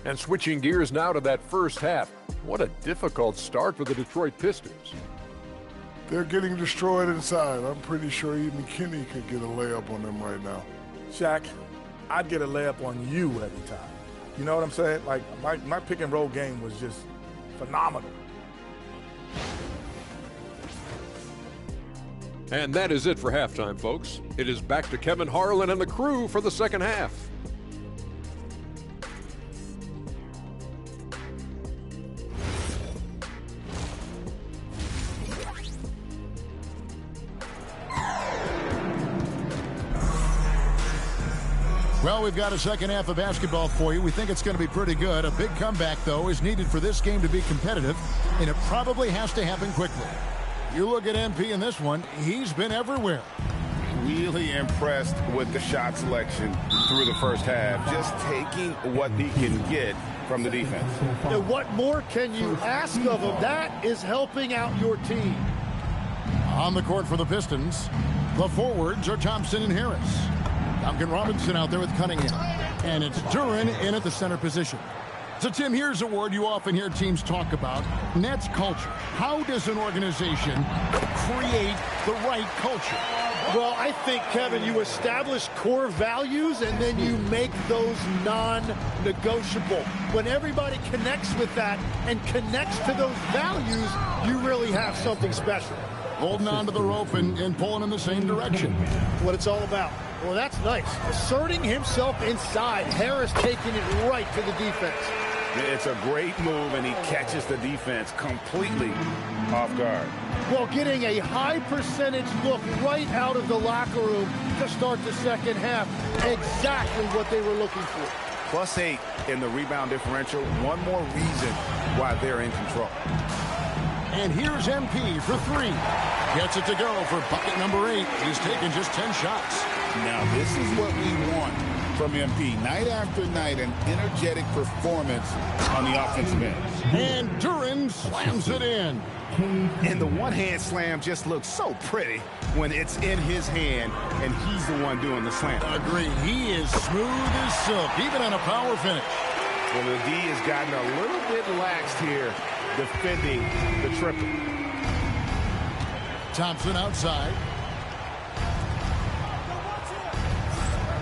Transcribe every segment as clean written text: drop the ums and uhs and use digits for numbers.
And switching gears now to that first half. What a difficult start for the Detroit Pistons. They're getting destroyed inside. I'm pretty sure even Kenny could get a layup on them right now. Shaq, I'd get a layup on you every time. You know what I'm saying? Like, my pick and roll game was just phenomenal. And that is it for halftime, folks. It is back to Kevin Harlan and the crew for the second half. Well, we've got a second half of basketball for you. We think it's going to be pretty good. A big comeback, though, is needed for this game to be competitive, and it probably has to happen quickly. You look at MP in this one, he's been everywhere. Really impressed with the shot selection through the first half, just taking what he can get from the defense. And what more can you ask of him? That is helping out your team. On the court for the Pistons, the forwards are Thompson and Harris. Duncan Robinson out there with Cunningham. And it's Duren in at the center position. So, Tim, here's a word you often hear teams talk about. Nets culture. How does an organization create the right culture? Well, I think, Kevin, you establish core values and then you make those non-negotiable. When everybody connects with that and connects to those values, you really have something special. Holding on to the rope and pulling in the same direction. What it's all about. Well, that's nice. Asserting himself inside. Harris taking it right to the defense. It's a great move, and he catches the defense completely off guard. Well, getting a high percentage look right out of the locker room to start the second half. Exactly what they were looking for. +8 in the rebound differential. One more reason why they're in control. And here's MP for three. Gets it to go for bucket number 8. He's taken just 10 shots. Now, this is what we want from MP. Night after night, an energetic performance on the offensive end. And Duren slams it in. And the one-hand slam just looks so pretty when it's in his hand, and he's the one doing the slam. Agree. He is smooth as silk, even on a power finish. Well, the D has gotten a little bit laxed here defending the triple. Thompson outside.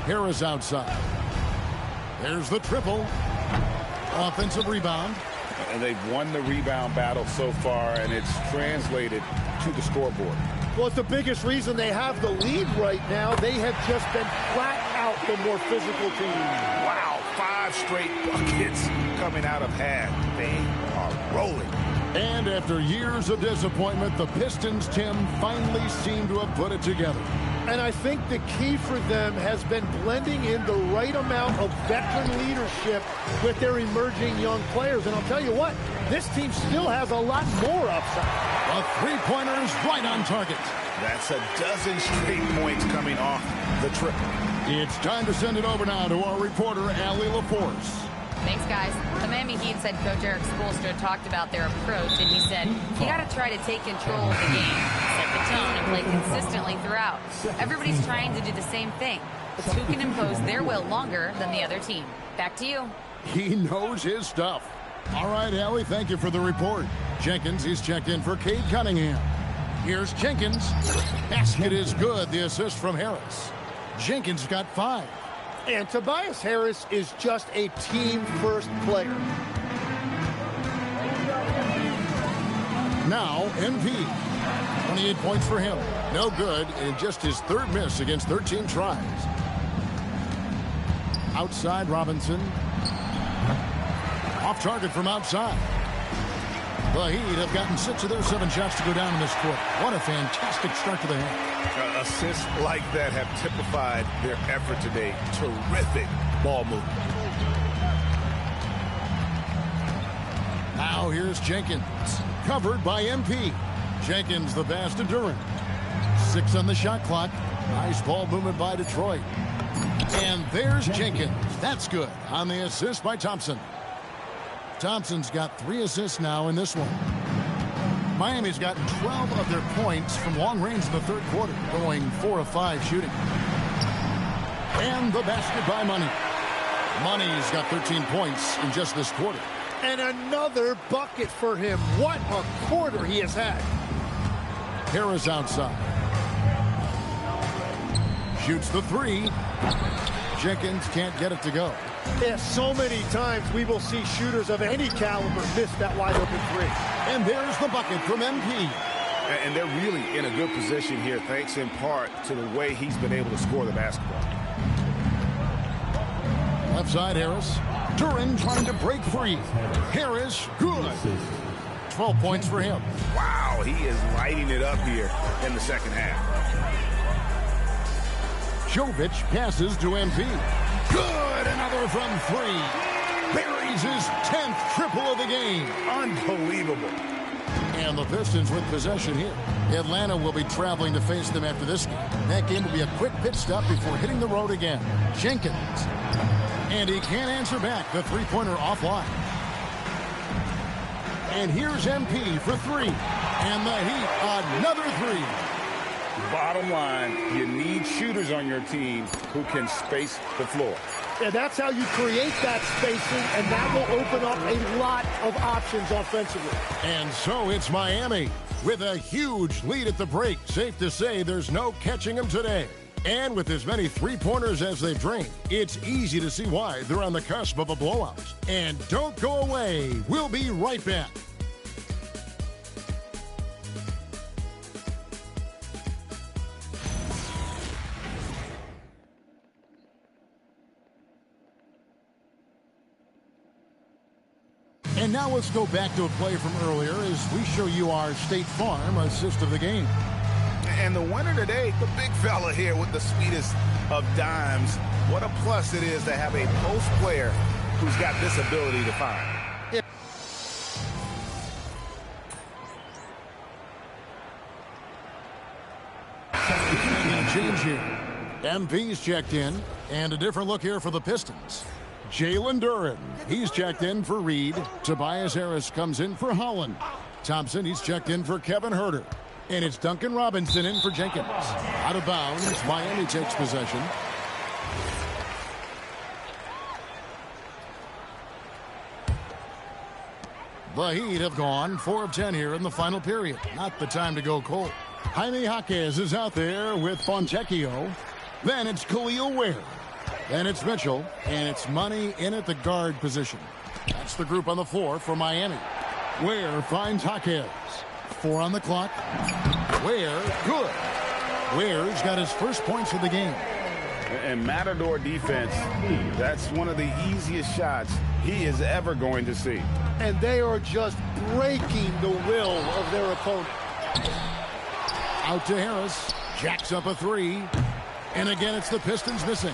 Harris outside. There's the triple. Offensive rebound. And they've won the rebound battle so far, and it's translated to the scoreboard. Well, it's the biggest reason they have the lead right now. They have just been flat out the more physical team. Wow, 5 straight buckets coming out of half. They are rolling. And after years of disappointment, the Pistons, Tim, finally seem to have put it together. And I think the key for them has been blending in the right amount of veteran leadership with their emerging young players. And I'll tell you what, this team still has a lot more upside. The three-pointers right on target. That's a dozen straight points coming off the triple. It's time to send it over now to our reporter, Allie LaForce. Thanks, guys. The Miami Heat said Coach Eric Spoelstra talked about their approach, and he said, you got to try to take control of the game, set the tone, and play consistently throughout. Everybody's trying to do the same thing. It's who can impose their will longer than the other team. Back to you. He knows his stuff. All right, Allie, thank you for the report. Jenkins, he's checked in for Cade Cunningham. Here's Jenkins. Basket is good. The assist from Harris. Jenkins got 5. And Tobias Harris is just a team-first player. Now, MP. 28 points for him. No good in just his 3rd miss against 13 tries. Outside, Robinson. Off target from outside. The Heat have gotten 6 of their 7 shots to go down in this quarter. What a fantastic start to the half. Assists like that have typified their effort today. Terrific ball movement. Now here's Jenkins. Covered by MP. Jenkins the pass to Duren. 6 on the shot clock. Nice ball movement by Detroit. And there's Jenkins. That's good on the assist by Thompson. Thompson's got 3 assists now in this one. Miami's gotten 12 of their points from long range in the 3rd quarter, going 4 of 5 shooting. And the basket by Money. Money's got 13 points in just this quarter. And another bucket for him. What a quarter he has had. Harris outside. Shoots the three. Jenkins can't get it to go. Yeah, so many times we will see shooters of any caliber miss that wide open three. And there's the bucket from MP. And they're really in a good position here, thanks in part to the way he's been able to score the basketball. Left side, Harris. Duran trying to break free. Harris, good. 12 points for him. Wow, he is lighting it up here in the second half. Jovic passes to MP. Good, another from three. Buries his 10th triple of the game. Unbelievable. And the Pistons with possession here. Atlanta will be traveling to face them after this game. That game will be a quick pit stop before hitting the road again. Jenkins. And he can't answer back. The three-pointer offline. And here's MP for three. And the Heat, another three. Bottom line, you need shooters on your team who can space the floor. And that's how you create that spacing, and that will open up a lot of options offensively. And so it's Miami with a huge lead at the break. Safe to say there's no catching them today. And with as many three-pointers as they've drained, it's easy to see why they're on the cusp of a blowout. And don't go away. We'll be right back. And now let's go back to a play from earlier as we show you our State Farm assist of the game. And the winner today, the big fella here with the sweetest of dimes. What a plus it is to have a post player who's got this ability to find. Change here. MP's checked in, and a different look here for the Pistons. Jalen Duran, he's checked in for Reed. Tobias Harris comes in for Holland. Thompson, he's checked in for Kevin Huerter. And it's Duncan Robinson in for Jenkins. Out of bounds, Miami takes possession. The Heat have gone 4 of 10 here in the final period. Not the time to go cold. Jaime Jaquez is out there with Fontecchio. Then it's Khalil Ware. Then it's Mitchell, and it's Money in at the guard position. That's the group on the floor for Miami. Ware finds Jaquez. 4 on the clock. Ware, good. Ware's got his first points of the game. And Matador defense, that's one of the easiest shots he is ever going to see. And they are just breaking the will of their opponent. Out to Harris. Jacks up a three. And again, it's the Pistons missing.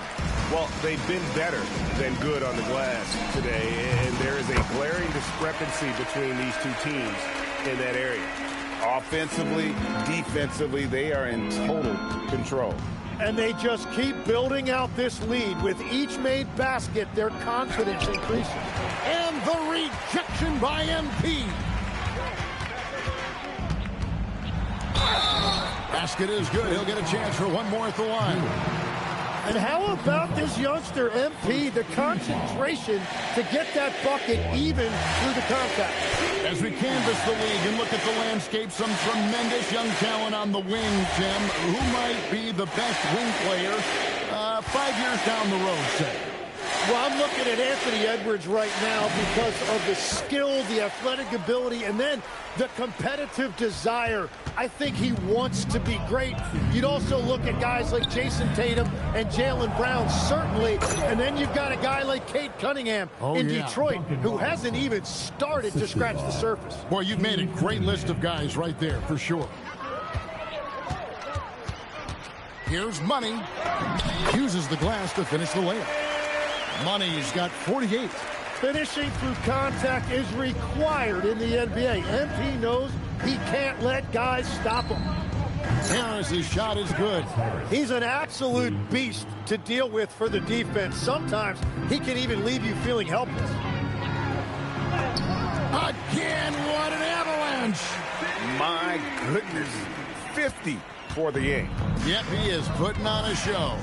Well, they've been better than good on the glass today, and there is a glaring discrepancy between these two teams in that area. Offensively, defensively, they are in total control. And they just keep building out this lead. With each made basket, their confidence increases. And the rejection by MP. Basket is good. He'll get a chance for one more at the line. And how about this youngster, MP, the concentration to get that bucket even through the contact. As we canvass the league and look at the landscape, some tremendous young talent on the wing, Tim. Who might be the best wing player 5 years down the road, say? Well, I'm looking at Anthony Edwards right now because of the skill, the athletic ability, and then the competitive desire. I think he wants to be great. You'd also look at guys like Jason Tatum and Jaylen Brown, certainly. And then you've got a guy like Cade Cunningham in Detroit, who hasn't even started to scratch the surface. Boy, you've made a great list of guys right there, for sure. Here's Money. Uses the glass to finish the layup. Money's got 48. Finishing through contact is required in the NBA. MP knows he can't let guys stop him. Harris's shot is good. He's an absolute beast to deal with for the defense. Sometimes he can even leave you feeling helpless. Again, what an avalanche. My goodness. 50 for the game. Yep, he is putting on a show.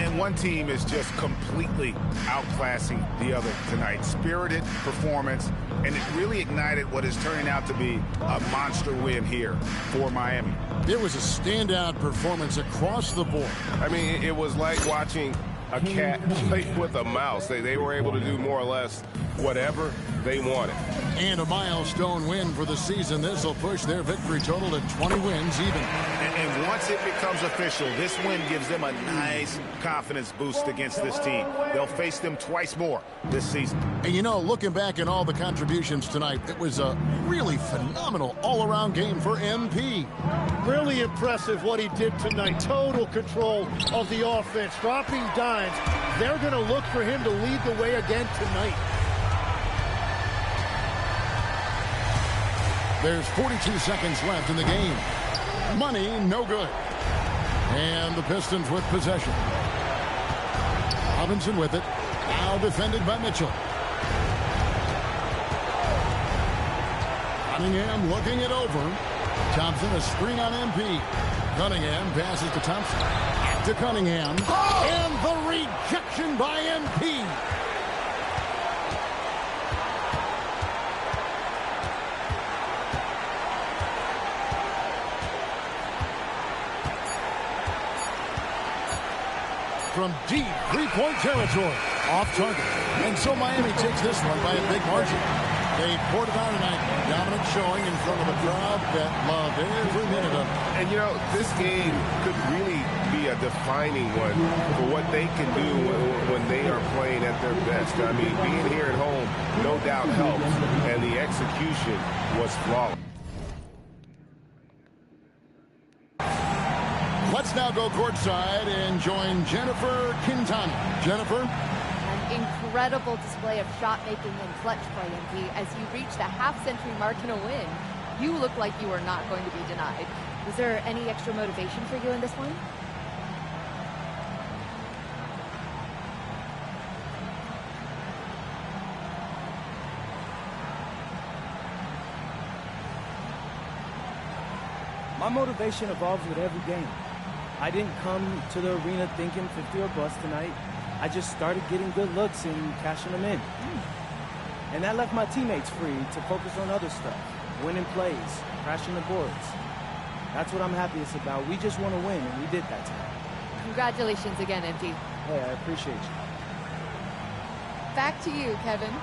And one team is just completely outclassing the other tonight. Spirited performance, and it really ignited what is turning out to be a monster win here for Miami. It was a standout performance across the board. I mean, it was like watching a cat play with a mouse. They were able to do more or less whatever they wanted. And a milestone win for the season. This will push their victory total to 20 wins even. And once it becomes official, this win gives them a nice confidence boost against this team. They'll face them twice more this season. And you know, looking back at all the contributions tonight, it was a really phenomenal all-around game for MP. Really impressive what he did tonight. Total control of the offense, dropping dimes. They're going to look for him to lead the way again tonight. There's 42 seconds left in the game. Money, no good. And the Pistons with possession. Robinson with it. Now defended by Mitchell. Cunningham looking it over. Thompson a screen on MP. Cunningham passes to Thompson. Back to Cunningham. And the rejection by MP. From deep three-point territory, off target. And so Miami takes this one by a big margin. They poured it on tonight, dominant showing in front of a crowd that loved every minute of it. And, you know, this game could really be a defining one for what they can do when they are playing at their best. I mean, being here at home no doubt helps, and the execution was flawless. Let's now go courtside and join Jennifer Quintana. Jennifer? An incredible display of shot-making and clutch play, MP. As you reach the half-century mark in a win, you look like you are not going to be denied. Was there any extra motivation for you in this one? My motivation evolves with every game. I didn't come to the arena thinking 50 or bust tonight. I just started getting good looks and cashing them in. And that left my teammates free to focus on other stuff, winning plays, crashing the boards. That's what I'm happiest about. We just want to win, and we did that tonight. Congratulations again, MP. Hey, I appreciate you. Back to you, Kevin.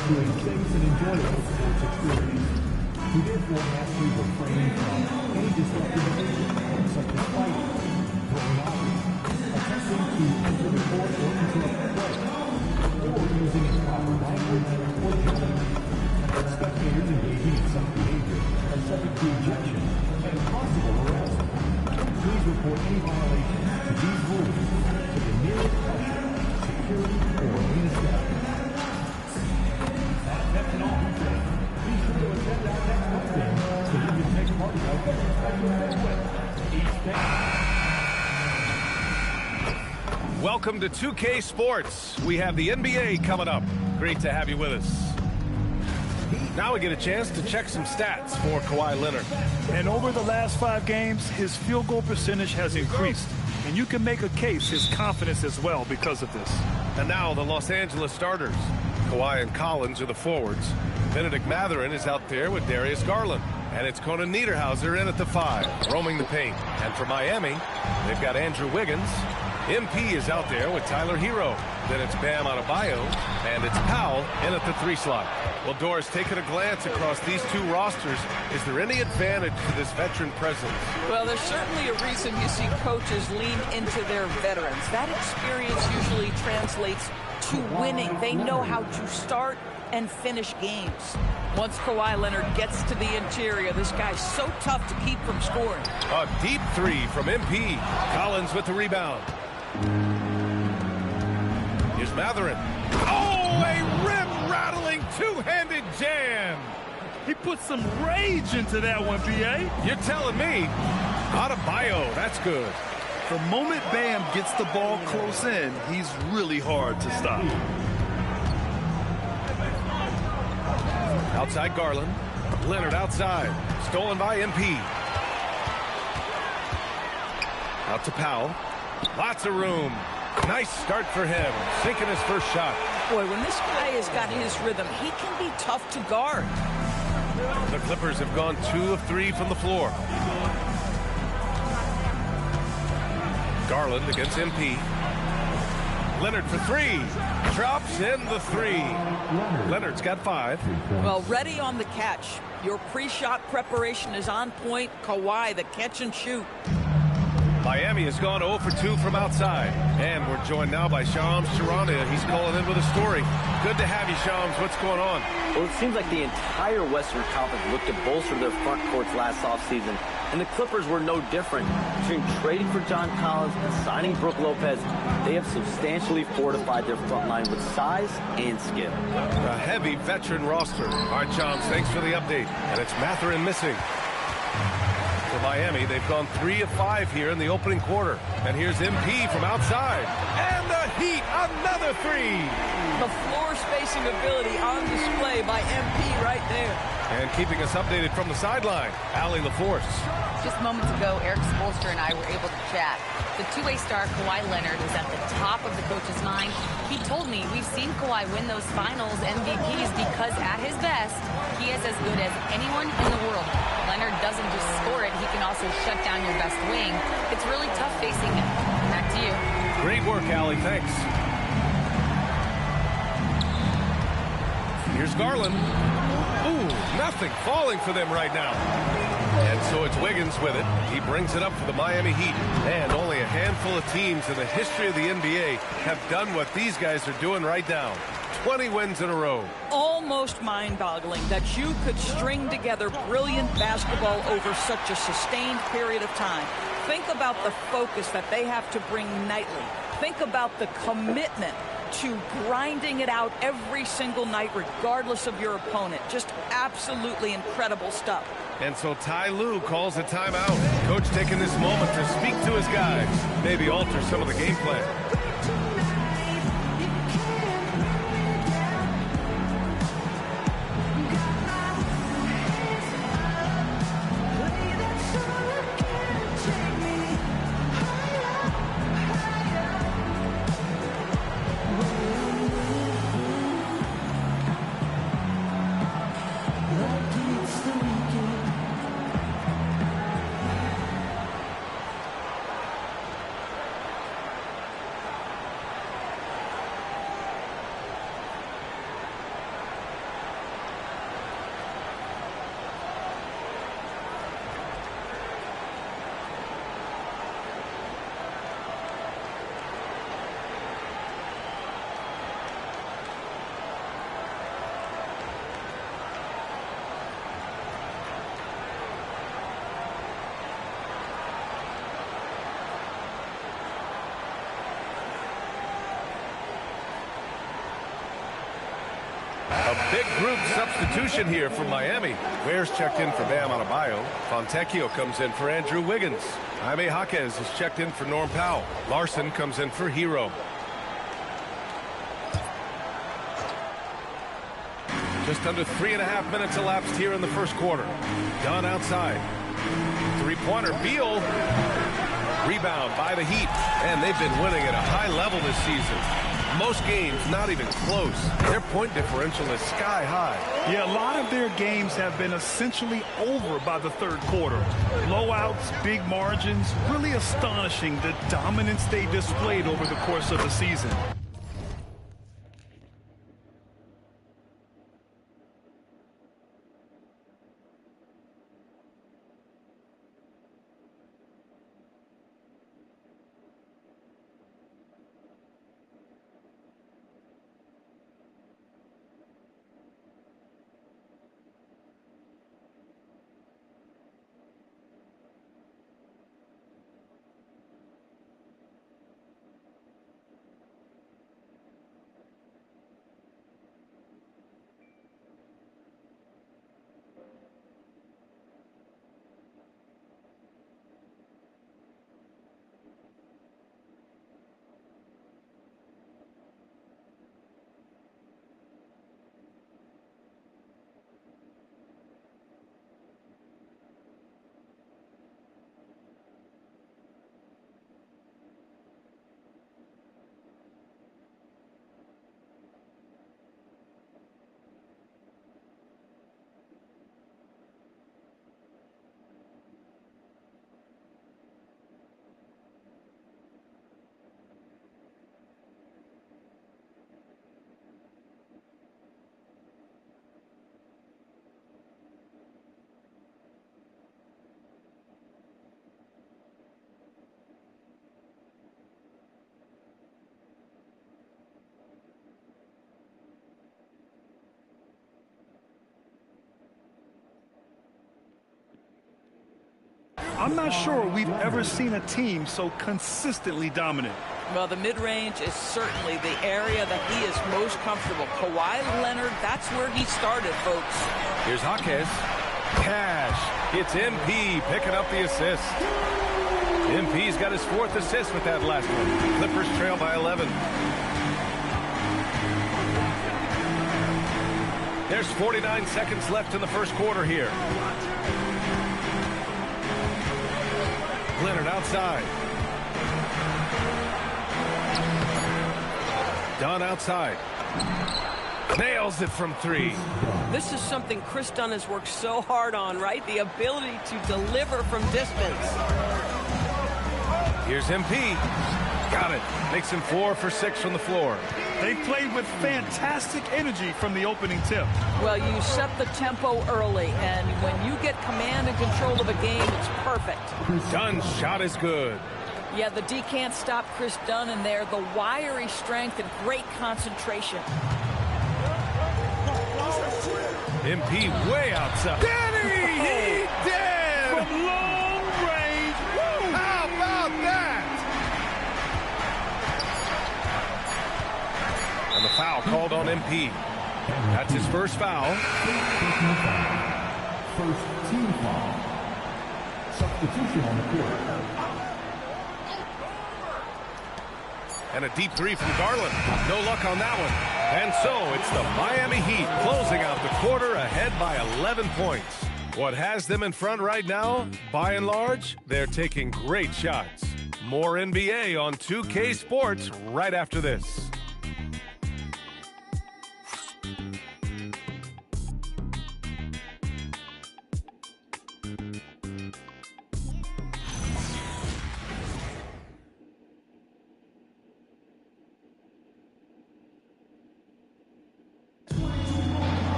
to a safe and enjoyable sports experience. We therefore ask you to refrain from any disruptive behavior, such as fighting, throwing objects, attempting to enter the court or interrupt play, or using improper language or yelling. Spectators engaging in such behavior are subject to ejection and possible arrest. Please report any violations to these rules to the nearest usher, security, or arena staff. That's an all. Be sure to attend our next home game so you can take part in our each day. Welcome to 2K Sports. We have the NBA coming up. Great to have you with us. Now we get a chance to check some stats for Kawhi Leonard. And over the last 5 games, his field goal percentage has increased. And you can make a case his confidence as well because of this. And now the Los Angeles starters. Kawhi and Collins are the forwards. Benedict Mathurin is out there with Darius Garland. And it's Conan Niederhauser in at the 5, roaming the paint. And for Miami, they've got Andrew Wiggins. MP is out there with Tyler Hero. Then it's Bam Adebayo, and it's Powell in at the 3 slot. Well, Doris, taking a glance across these 2 rosters, is there any advantage to this veteran presence? Well, there's certainly a reason you see coaches lean into their veterans. That experience usually translates to winning. They know how to start and finish games. Once Kawhi Leonard gets to the interior, this guy's so tough to keep from scoring. A deep 3 from MP. Collins with the rebound. Here's Mathurin. Oh, a rim-rattling 2-handed jam. He put some rage into that one, B.A. You're telling me. Adebayo, that's good. The moment Bam gets the ball close in, he's really hard to stop. Outside Garland. Leonard outside. Stolen by MP. Out to Powell. Lots of room. Nice start for him. Sinking his first shot. Boy, when this guy has got his rhythm, he can be tough to guard. The Clippers have gone 2 of 3 from the floor. Garland against MP. Leonard for 3. Drops in the 3. Leonard's got 5. Well, ready on the catch. Your pre-shot preparation is on point. Kawhi, the catch and shoot. Miami has gone 0 for 2 from outside. And we're joined now by Shams Charania. He's calling in with a story. Good to have you, Shams. What's going on? Well, it seems like the entire Western Conference looked to bolster their front courts last offseason. And the Clippers were no different. Between trading for John Collins and signing Brook Lopez, they have substantially fortified their front line with size and skill. A heavy veteran roster. All right, Shams, thanks for the update. And it's Mathurin missing. For Miami, they've gone 3 of 5 here in the opening quarter. And here's MP from outside. And the Heat, another 3. The floor spacing ability on display by MP right there. And keeping us updated from the sideline, Allie LaForce. Just moments ago, Eric Spoelstra and I were able to chat. The two-way star Kawhi Leonard is at the top of the coach's mind. He told me we've seen Kawhi win those finals MVPs because at his best, he is as good as anyone in the world. Leonard doesn't just score it, he can also shut down your best wing. It's really tough facing him. Back to you. Great work, Allie. Thanks. Here's Garland. Ooh, nothing falling for them right now. And so it's Wiggins with it. He brings it up for the Miami Heat. And only a handful of teams in the history of the NBA have done what these guys are doing right now. 20 wins in a row. Almost mind-boggling that you could string together brilliant basketball over such a sustained period of time. Think about the focus that they have to bring nightly. Think about the commitment to grinding it out every single night, regardless of your opponent. Just absolutely incredible stuff. And so Ty Lue calls a timeout. Coach taking this moment to speak to his guys, maybe alter some of the game plan. big group substitution here for Miami. Ware's checked in for Bam Adebayo. Fontecchio comes in for Andrew Wiggins. Jaime Jaquez is checked in for Norm Powell. Larson comes in for Hero. Just under 3.5 minutes elapsed here in the first quarter. Dunn outside. Three-pointer, Beal. Rebound by the Heat. And they've been winning at a high level this season. Most games not even close. Their point differential is sky high. Yeah, a lot of their games have been essentially over by the third quarter. Blowouts, big margins, really astonishing the dominance they displayed over the course of the season. I'm not sure we've ever seen a team so consistently dominant. Well, the mid-range is certainly the area that he is most comfortable. Kawhi Leonard, that's where he started, folks. Here's Jaquez. Cash. It's MP picking up the assist. MP's got his 4th assist with that last one. Clippers trail by 11. There's 49 seconds left in the first quarter here. Leonard outside. Dunn outside. Nails it from 3. This is something Chris Dunn has worked so hard on, right? The ability to deliver from distance. Here's MP. Got it. Makes him 4 for 6 from the floor. They played with fantastic energy from the opening tip. Well, you set the tempo early, and when you get command and control of a game, it's perfect. Dunn's shot is good. Yeah, the D can't stop Chris Dunn in there. The wiry strength and great concentration. MP way outside. Danny! He did! From long range. Woo! How about that? And the foul called on MP. That's his first foul. First team foul. Substitution on the court. And a deep 3 from Garland. No luck on that one. And so it's the Miami Heat closing out the quarter ahead by 11 points. What has them in front right now? By and large, they're taking great shots. More NBA on 2K Sports right after this.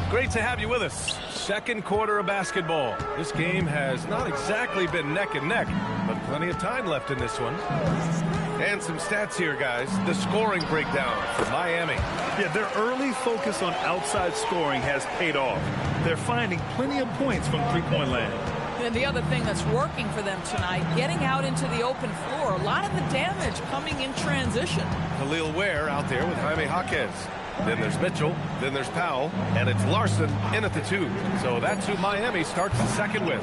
Great to have you with us. Second quarter of basketball. This game has not exactly been neck and neck, but plenty of time left in this one. And some stats here, guys. The scoring breakdown for Miami. Yeah, their early focus on outside scoring has paid off. They're finding plenty of points from three-point land. And the other thing that's working for them tonight, getting out into the open floor. A lot of the damage coming in transition. Khalil Ware out there with Jaime Jaquez. Then there's Mitchell. Then there's Powell. And it's Larson in at the 2. So that's who Miami starts the second with.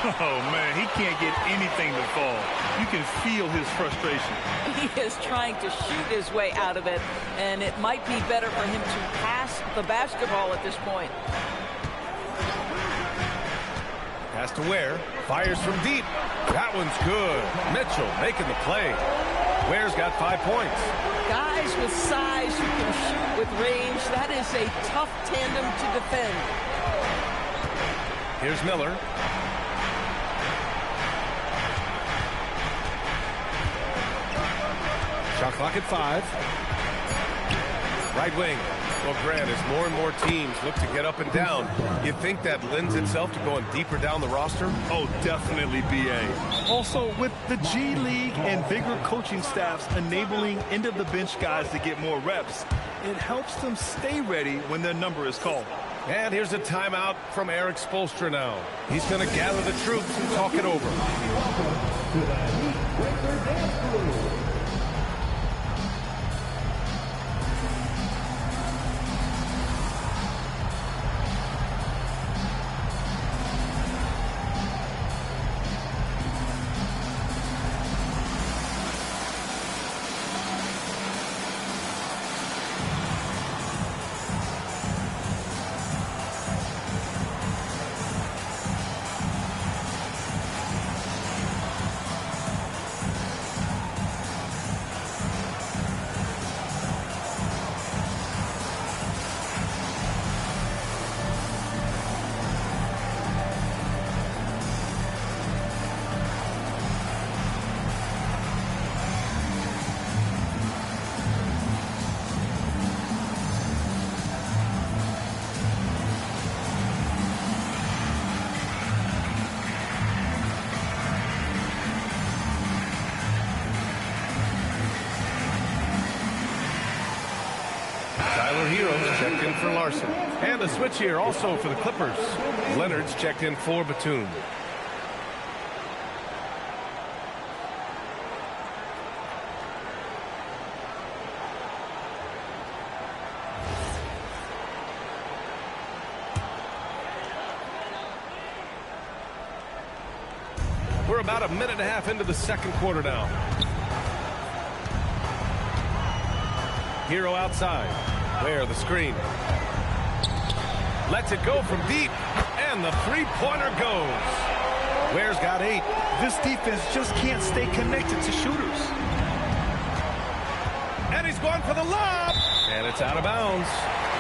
Oh, man, he can't get anything to fall. You can feel his frustration. He is trying to shoot his way out of it, and it might be better for him to pass the basketball at this point. Pass to Ware. Fires from deep. That one's good. Mitchell making the play. Ware's got 5 points. Guys with size who can shoot with range, that is a tough tandem to defend. Here's Miller. Shot clock at 5. Right wing. Well, Grant, as more and more teams look to get up and down, you think that lends itself to going deeper down the roster? Oh, definitely, B.A. Also, with the G League and bigger coaching staffs enabling end-of-the-bench guys to get more reps, it helps them stay ready when their number is called. And here's a timeout from Eric Spoelstra now. He's going to gather the troops and talk it over. Checked in for Larson. And a switch here also for the Clippers. Leonard's checked in for Batum. We're about a minute and a half into the second quarter now. Hero outside. Where the screen. Lets it go from deep. And the three-pointer goes. Ware's got 8. This defense just can't stay connected to shooters. And he's going for the lob. And it's out of bounds.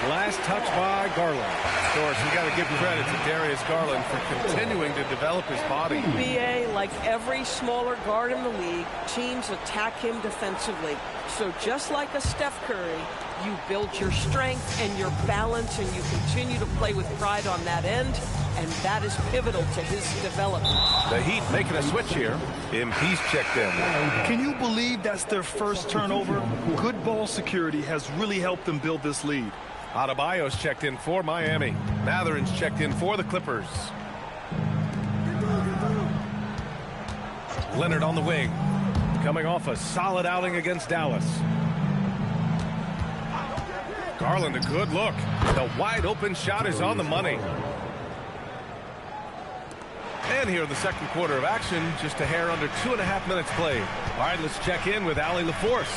Last touch by Garland. Of course, we got to give credit to Darius Garland for continuing to develop his body. BA, like every smaller guard in the league, teams attack him defensively. So just like a Steph Curry, you build your strength and your balance, and you continue to play with pride on that end, and that is pivotal to his development. The Heat making a switch here. MP's checked in. Can you believe that's their first turnover? Good ball security has really helped them build this lead. Adebayo's checked in for Miami. Matherin's checked in for the Clippers. Leonard on the wing. Coming off a solid outing against Dallas. Garland, a good look. The wide open shot is on the money. And here in the second quarter of action, just a hair under 2.5 minutes played. All right, let's check in with Allie LaForce.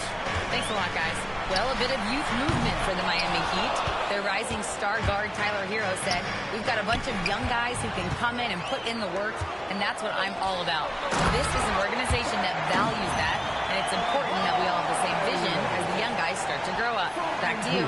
Thanks a lot, guys. Well, a bit of youth movement for the Miami Heat. Their rising star guard, Tyler Hero, said, "We've got a bunch of young guys who can come in and put in the work, and that's what I'm all about." This is an organization that values that, and it's important that we all have the same vision as the young guys start to grow up. Back to you.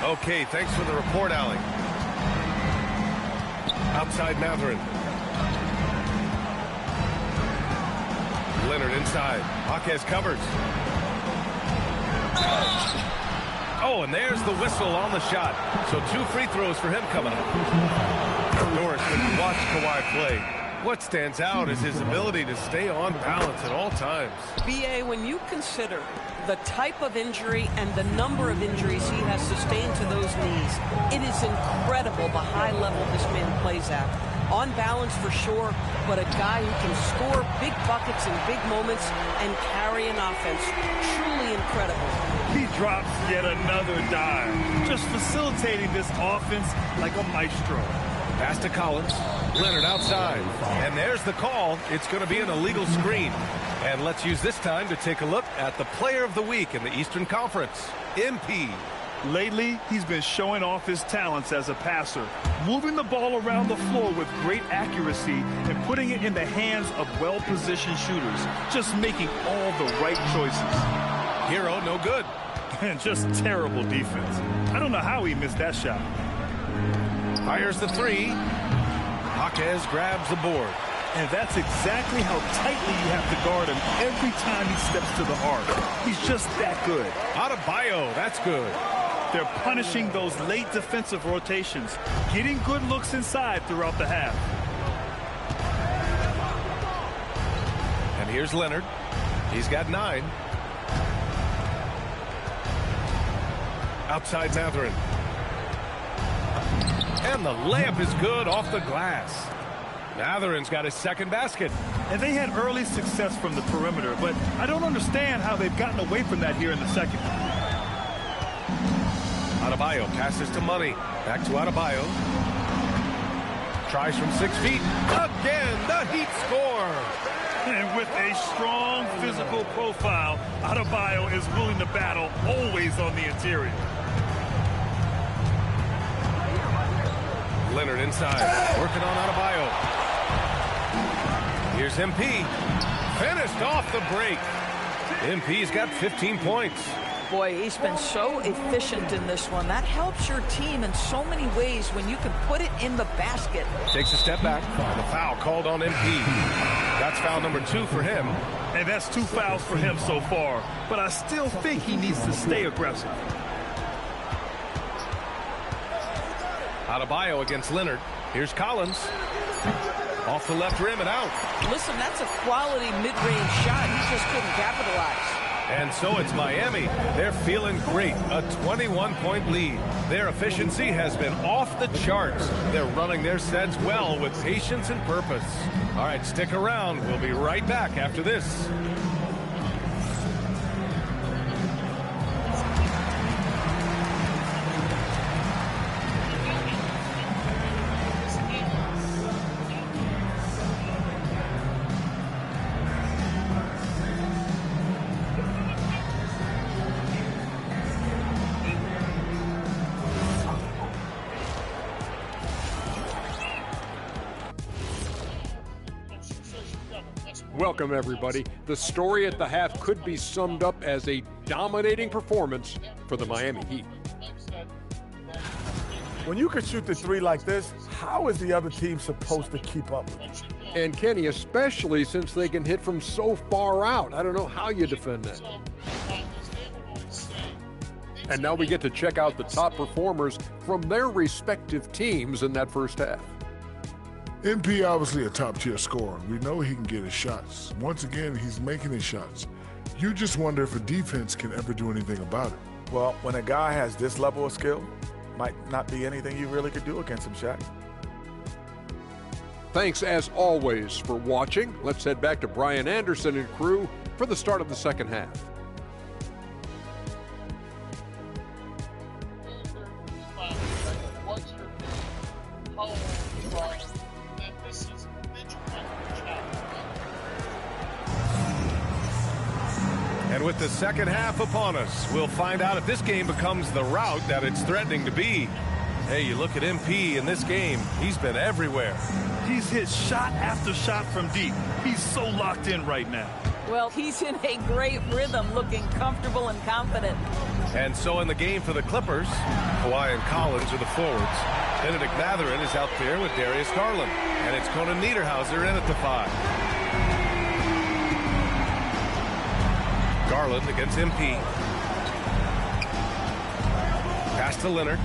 Okay, thanks for the report, Allie. Outside Matherin. Leonard inside. Jaquez covers. Oh, and there's the whistle on the shot. So 2 free throws for him coming up. Norris, when you watch Kawhi play, what stands out is his ability to stay on balance at all times. B.A., when you consider the type of injury and the number of injuries he has sustained to those knees, it is incredible the high level this man plays at. On balance for sure, but a guy who can score big buckets in big moments and carry an offense. Truly incredible. He drops yet another dime, just facilitating this offense like a maestro. Pass to Collins. Leonard outside. And there's the call. It's going to be an illegal screen. And let's use this time to take a look at the player of the week in the Eastern Conference, MP. Lately, he's been showing off his talents as a passer, moving the ball around the floor with great accuracy and putting it in the hands of well-positioned shooters, just making all the right choices. Hero, no good. And just terrible defense. I don't know how he missed that shot. Fires the 3. Jaquez grabs the board. And that's exactly how tightly you have to guard him every time he steps to the arc. He's just that good. Adebayo, that's good. They're punishing those late defensive rotations, getting good looks inside throughout the half. And here's Leonard. He's got 9. Outside Matherin. And the layup is good off the glass. Matherin's got his second basket. And they had early success from the perimeter, but I don't understand how they've gotten away from that here in the second. Adebayo passes to Money. Back to Adebayo. Tries from 6 feet. Again, the Heat score. And with a strong physical profile, Adebayo is willing to battle, always on the interior. Leonard inside, working on Adebayo. Here's MP. Finished off the break. MP's got 15 points. Boy, he's been so efficient in this one. That helps your team in so many ways when you can put it in the basket. Takes a step back. The foul called on MP. That's foul number 2 for him. And that's 2 fouls for him so far. But I still think he needs to stay aggressive. Adebayo against Leonard. Here's Collins. Off the left rim and out. Listen, that's a quality mid-range shot. He just couldn't capitalize. And so it's Miami. They're feeling great. A 21-point lead. Their efficiency has been off the charts. They're running their sets well with patience and purpose. All right, stick around. We'll be right back after this. Welcome, everybody. The story at the half could be summed up as a dominating performance for the Miami Heat. When you can shoot the 3 like this, how is the other team supposed to keep up with it? And Kenny, especially since they can hit from so far out. I don't know how you defend that. And now we get to check out the top performers from their respective teams in that first half. MP obviously a top-tier scorer. We know he can get his shots. Once again, he's making his shots. You just wonder if a defense can ever do anything about it. Well, when a guy has this level of skill, might not be anything you really could do against him, Shaq. Thanks, as always, for watching. Let's head back to Brian Anderson and crew for the start of the second half. And with the second half upon us, we'll find out if this game becomes the rout that it's threatening to be. Hey, you look at MP in this game, he's been everywhere. He's hit shot after shot from deep. He's so locked in right now. Well, he's in a great rhythm, looking comfortable and confident. And so in the game for the Clippers, Kawhi and Collins are the forwards. Benedict Mathurin is out there with Darius Garland. And it's Conan Niederhauser in at the 5. Garland against MP. Pass to Leonard.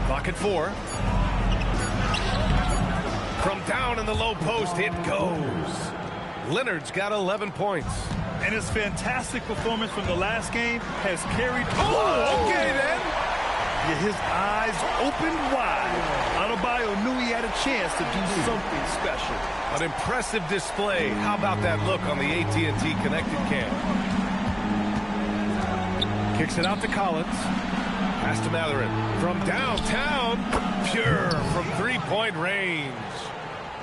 Clock at 4. From down in the low post, it goes. Leonard's got 11 points. And his fantastic performance from the last game has carried... Oh, okay then. Yeah, his eyes opened wide. Adebayo knew he had a chance to do something special. An impressive display. How about that look on the AT&T connected cam? Kicks it out to Collins. Pass to Mathurin. From downtown, pure from three-point range.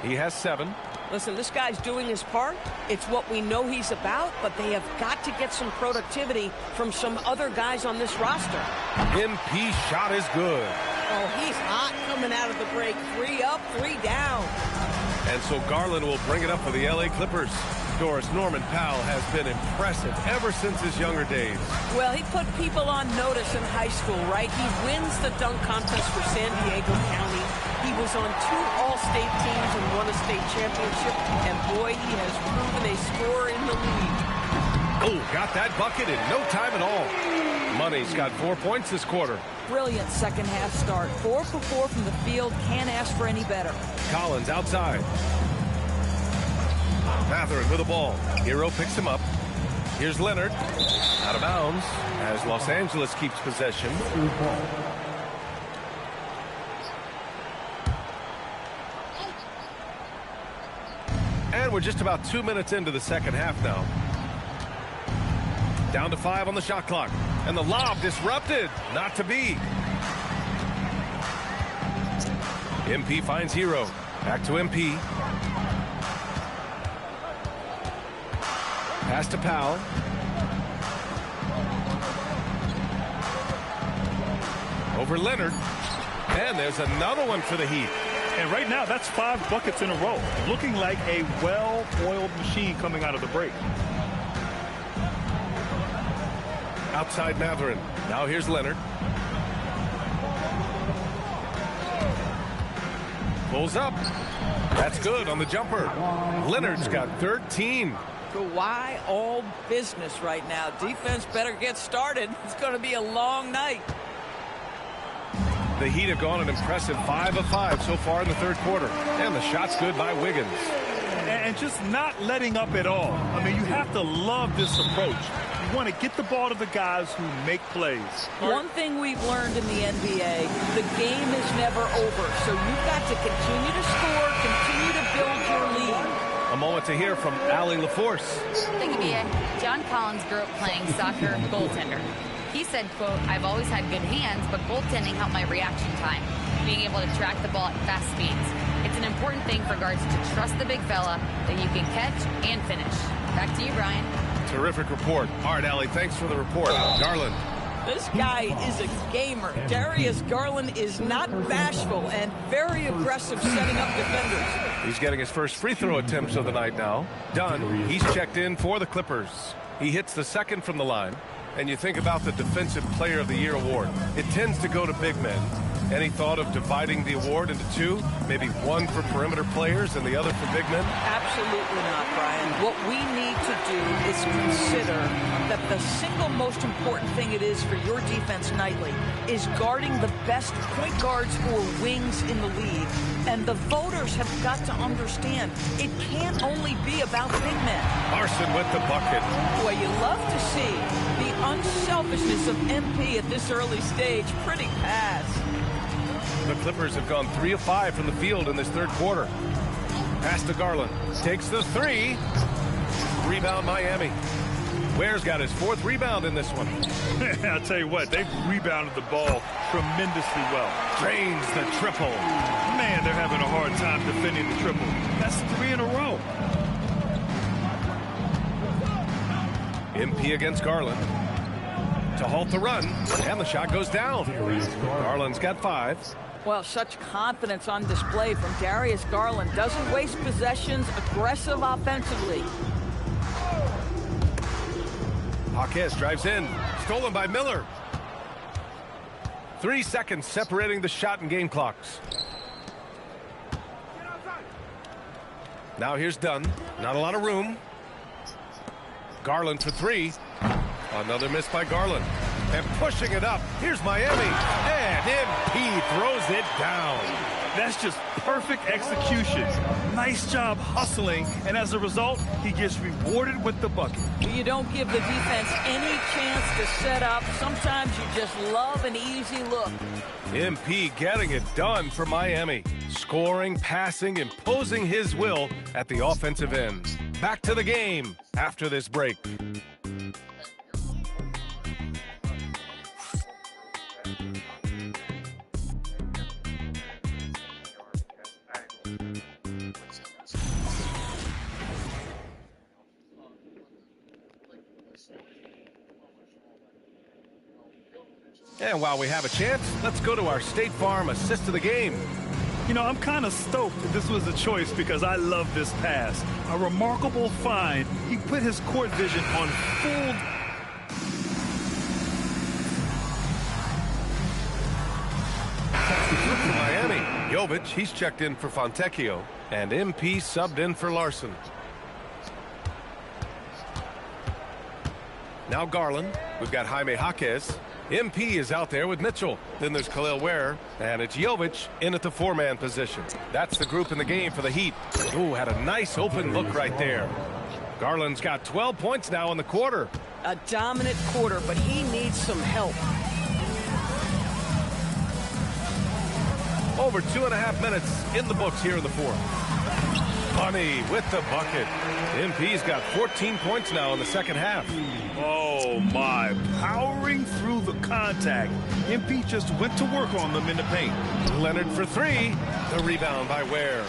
He has 7. Listen, this guy's doing his part. It's what we know he's about, but they have got to get some productivity from some other guys on this roster. MP shot is good. Oh, he's hot coming out of the break. 3 up, 3 down. And so Garland will bring it up for the LA Clippers. Doris, Norman Powell has been impressive ever since his younger days. Well, he put people on notice in high school, right? He wins the dunk contest for San Diego County. He was on 2 All-State teams and won a state championship. And boy, he has proven a scorer in the league. Oh, got that bucket in no time at all. Money's got 4 points this quarter. Brilliant second half start. 4 for 4 from the field. Can't ask for any better. Collins outside. Mathurin with the ball. Hero picks him up. Here's Leonard. Out of bounds as Los Angeles keeps possession. And we're just about 2 minutes into the second half now. Down to 5 on the shot clock. And the lob disrupted. Not to be. MP finds Hero. Back to MP. Pass to Powell. Over Leonard. And there's another one for the Heat. And right now, that's 5 buckets in a row. Looking like a well-oiled machine coming out of the break. Outside Matherin. Now here's Leonard. Pulls up. That's good on the jumper. Leonard's got 13. Kawhi all business right now. Defense better get started. It's going to be a long night. The Heat have gone an impressive 5 of 5 so far in the third quarter. And the shot's good by Wiggins. And just not letting up at all. I mean, you have to love this approach. You want to get the ball to the guys who make plays. One thing we've learned in the NBA, the game is never over. So you've got to continue to score, continue to build your lead. A moment to hear from Allie LaForce. Thank you, B.A. John Collins grew up playing soccer goaltender. He said, quote, "I've always had good hands, but goaltending helped my reaction time, being able to track the ball at fast speeds. It's an important thing for guards to trust the big fella that you can catch and finish." Back to you, Brian. Terrific report. All right, Allie, thanks for the report. Garland. This guy is a gamer. Darius Garland is not bashful and very aggressive setting up defenders. He's getting his first free throw attempts of the night now. Dunn, he's checked in for the Clippers. He hits the second from the line. And you think about the Defensive Player of the Year award. It tends to go to big men. Any thought of dividing the award into 2? Maybe one for perimeter players and the other for big men? Absolutely not, Brian. What we need to do is consider that the single most important thing it is for your defense nightly is guarding the best point guards or wings in the league. And the voters have got to understand it can't only be about big men. Larson with the bucket. Boy, you love to see the unselfishness of MP at this early stage. Pretty pass. The Clippers have gone 3 of 5 from the field in this third quarter. Pass to Garland. Takes the 3. Rebound Miami. Ware's got his 4th rebound in this one. I'll tell you what, they've rebounded the ball tremendously well. Drains the triple. Man, they're having a hard time defending the triple. That's 3 in a row. MP against Garland. To halt the run, and the shot goes down. Garland's got 5. Well, such confidence on display from Darius Garland. Doesn't waste possessions, aggressive offensively. Jaquez drives in. Stolen by Miller. 3 seconds separating the shot and game clocks. Now here's Dunn. Not a lot of room. Garland for 3. Another miss by Garland. And pushing it up. Here's Miami. And MP throws it down. That's just perfect execution. Nice job hustling. And as a result, he gets rewarded with the bucket. You don't give the defense any chance to set up. Sometimes you just love an easy look. MP getting it done for Miami. Scoring, passing, imposing his will at the offensive end. Back to the game after this break. And while we have a chance, let's go to our State Farm assist of the game. You know, I'm kind of stoked that this was a choice because I love this pass. A remarkable find. He put his court vision on full. Miami. Jovic, he's checked in for Fontecchio. And MP subbed in for Larson. Now Garland. We've got Jaime Jaquez. MP is out there with Mitchell. Then there's Khalil Ware. And it's Jovic in at the 4-man position. That's the group in the game for the Heat. Ooh, had a nice open look right there. Garland's got 12 points now in the quarter. A dominant quarter, but he needs some help. Over 2.5 minutes in the books here in the fourth. Money with the bucket. MP's got 14 points now in the second half. Oh, my. Powering through the contact. MP just went to work on them in the paint. Leonard for three. The rebound by Ware.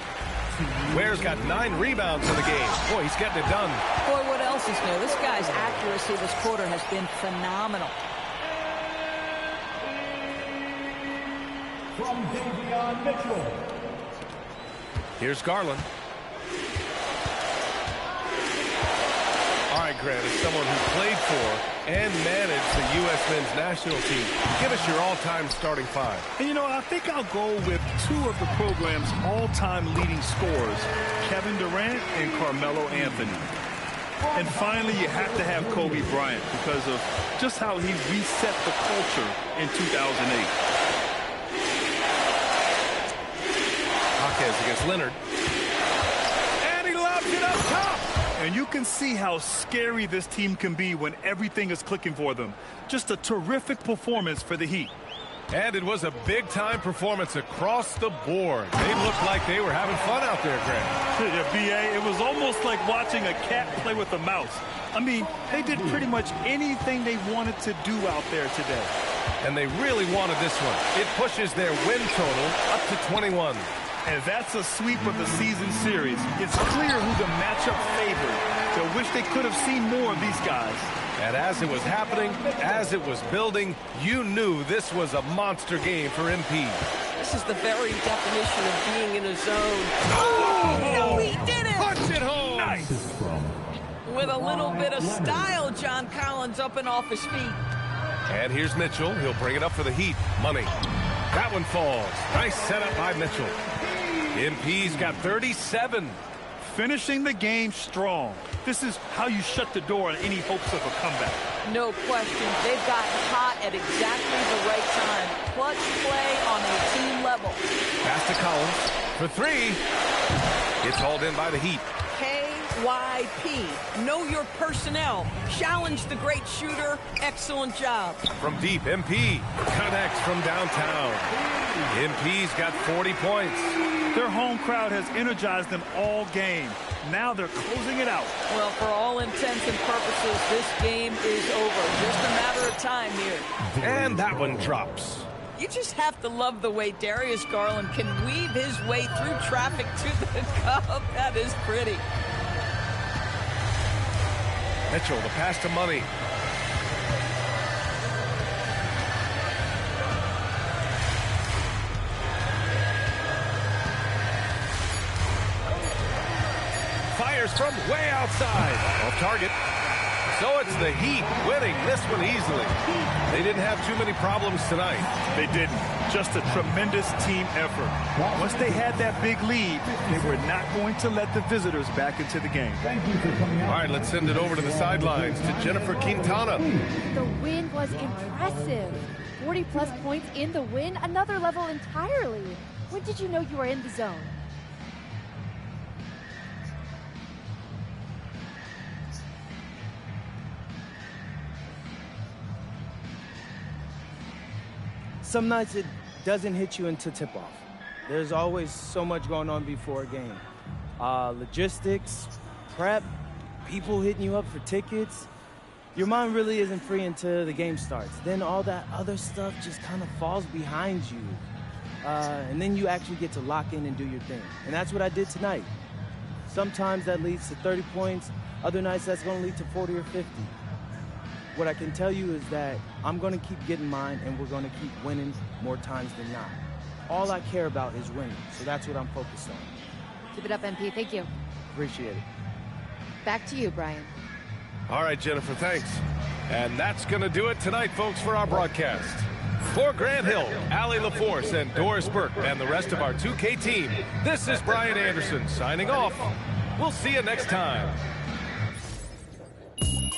Ware's got 9 rebounds in the game. Boy, he's getting it done. Boy, what else is new? This guy's accuracy this quarter has been phenomenal. From Davion Mitchell. Here's Garland. All right, Grant, as someone who played for and managed the U.S. men's national team, give us your all-time starting five. And, you know, I think I'll go with 2 of the program's all-time leading scorers, Kevin Durant and Carmelo Anthony. And finally, you have to have Kobe Bryant because of just how he reset the culture in 2008. Jaquez against Leonard. And he lobs it up top. And you can see how scary this team can be when everything is clicking for them. Just a terrific performance for the Heat. And it was a big-time performance across the board. They looked like they were having fun out there, Grant. Yeah, B.A., it was almost like watching a cat play with a mouse. I mean, they did pretty much anything they wanted to do out there today. And they really wanted this one. It pushes their win total up to 21. And that's a sweep of the season series. It's clear who the matchup favored. So I wish they could have seen more of these guys. And as it was happening, as it was building, you knew this was a monster game for MP. This is the very definition of being in a zone. Oh! No, he did it! Punch it home! Nice! With a little bit of style, John Collins up and off his feet. And here's Mitchell. He'll bring it up for the Heat. Money. That one falls. Nice setup by Mitchell. MP's got 37. Finishing the game strong. This is how you shut the door on any hopes of a comeback. No question. They've gotten hot at exactly the right time. Clutch play on a team level. Pass to Collins for three. It's hauled in by the Heat. KYP. Know your personnel. Challenge the great shooter. Excellent job. From deep, MP connects from downtown. MP's got 40 points. Their home crowd has energized them all game. Now they're closing it out. Well, for all intents and purposes, this game is over. Just a matter of time here. And that one drops. You just have to love the way Darius Garland can weave his way through traffic to the cup. That is pretty. Mitchell, the pass to Money. Fires from way outside. Off target. So it's the Heat winning this one easily. They didn't have too many problems tonight. They didn't. Just a tremendous team effort. Once they had that big lead, they were not going to let the visitors back into the game. All right, let's send it over to the sidelines to Jennifer Quintana. The win was impressive. 40-plus points in the win, another level entirely. When did you know you were in the zone? Some nights it doesn't hit you until tip-off. There's always so much going on before a game. Logistics, prep, people hitting you up for tickets. Your mind really isn't free until the game starts. Then all that other stuff just kind of falls behind you. And then you actually get to lock in and do your thing. And that's what I did tonight. Sometimes that leads to 30 points. Other nights that's going to lead to 40 or 50. What I can tell you is that I'm going to keep getting mine, and we're going to keep winning more times than not. All I care about is winning, so that's what I'm focused on. Keep it up, MP. Thank you. Appreciate it. Back to you, Brian. All right, Jennifer, thanks. And that's going to do it tonight, folks, for our broadcast. For Grant Hill, Allie LaForce, and Doris Burke, and the rest of our 2K team, this is Brian Anderson signing off. We'll see you next time. Thank you.